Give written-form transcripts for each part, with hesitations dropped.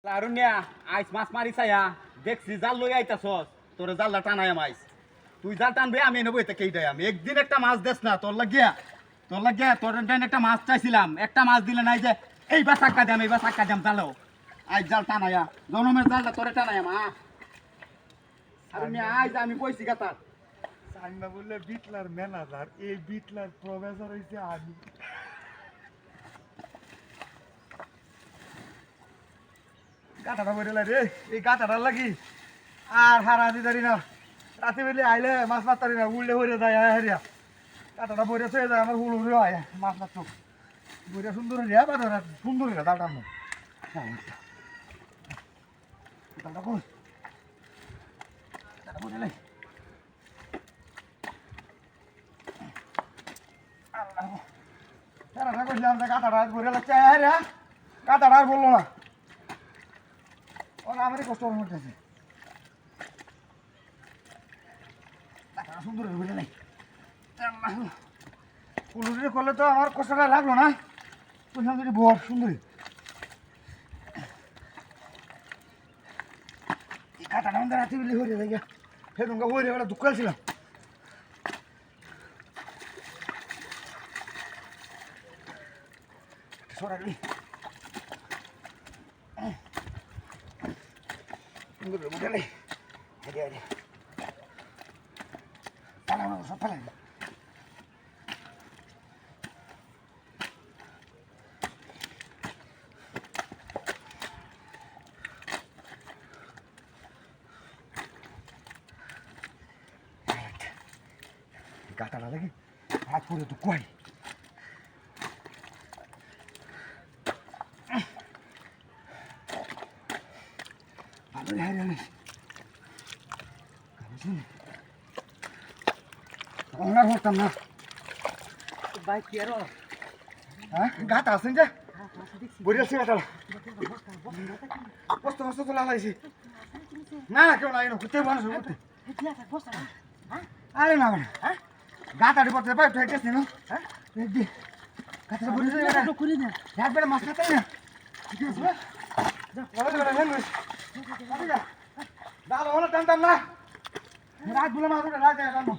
লারুনিয়া আইস মাছ মারি চাইয়া দেখছি জাল লই আইতাছস তোরে জালটা টানাই আইস তুই জাল টানবে আমি নেবো এটা কেইটাই আমি একদিন একটা মাছ দেস না তোর লাগিয়া তোর একটা মাছ চাইছিলাম একটা মাছ দিলে নাই যে এইবার চাক্কা দাম জালো আইস জাল টানাইয়া জনমের জালটা তোরে টানাই মা লারুনিয়া আইস আমি কইছি গাতা সাইনা বললে বিটলার ম্যানেজার এই বিটলার প্রফেসর হইছে আমি গাটাটা বইরে রে এই গাটাটার লাগি আর হারা দিদারি না রাতে বেলে আইলে মাছ মারতারি না উল্লে হইরে যায় হারিয়া গাটাটা বইরে চলে যায় আমার হুল হুড়ে হয় মাছ মারত বইরে সুন্দর রিয়া বা সুন্দর রিয়া ডালটার না ডালটা কই গাটা বইরে লাই তারা করছিলাম যে কাঁটাটা ঘুরে লাগছে রে কাঁটাটা আর বললো না ওরা আমারই কষ্ট করতেছে কাঁটাটা সুন্দর ঘুরে নাই পুলুরি করলে তো আমার কষ্টটা লাগলো না বলছিলাম যদি বর সুন্দরী এই কাঁটাটা আমাদের রাতে বেলি হয়ে যায় সে তোমাকে হয়ে ওটা দুঃখ ছিলাম সরালি সুন্দর বুঝালে হেরে হেরে পালানো সব পালাই গাটাটা লাগে হাত পরে তো কয় ওনার হতাম না ভাই কি আর হ্যাঁ গাত আছেন যে বড়ি আছে গাটা কষ্ট কষ্ট তো লাগাইছি না না কেউ নাই না ঘুরতে মানুষ ঘুরতে আরে না মানে গাতাড়ি পড়তে পাই তুই গেছিস না হ্যাঁ গাতা বড়ি আছে করে না একবার মাছ খাতে না ঠিক আছে যা বড় বড় হেন দাদা ওনা টানতাম না রাত বলে মাছ রাত যায় টানবো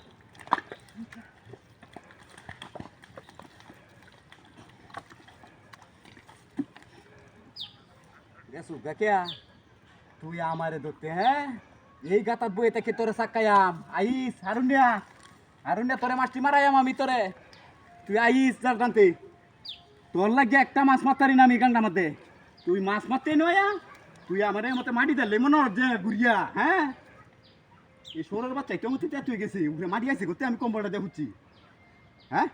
গেছু গাকিয়া তুই আমারে ধরতে হ্যাঁ এই গাতাত বইতে কি তোরে সাক্কায়াম আইস হারুনিয়া তোরে মাছটি মারাইয়াম আমি তোরে তুই আইস জাল টানতে তোর লাগে একটা মাছ মারতারি না আমি গান্ডা মধ্যে তুই মাছ মারতেই নয়া তুই আমার মতে মাটি দিলে মনে যে ঘুরিয়া হ্যাঁ এই সরের বাচ্চা কেমন তুই গেছি উঠে মাটি আইসি করতে আমি কম্বলটা দেখুচ্ছি হ্যাঁ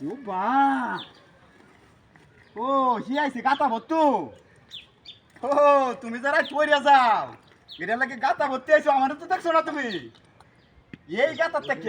ও বা ও সি আইসি গাতা ভত্তু ও তুমি যারা পড়িয়া যাও এটা লাগে গাতা ভর্তি আইছো আমার তো দেখছো না তুমি এই গাতার থেকে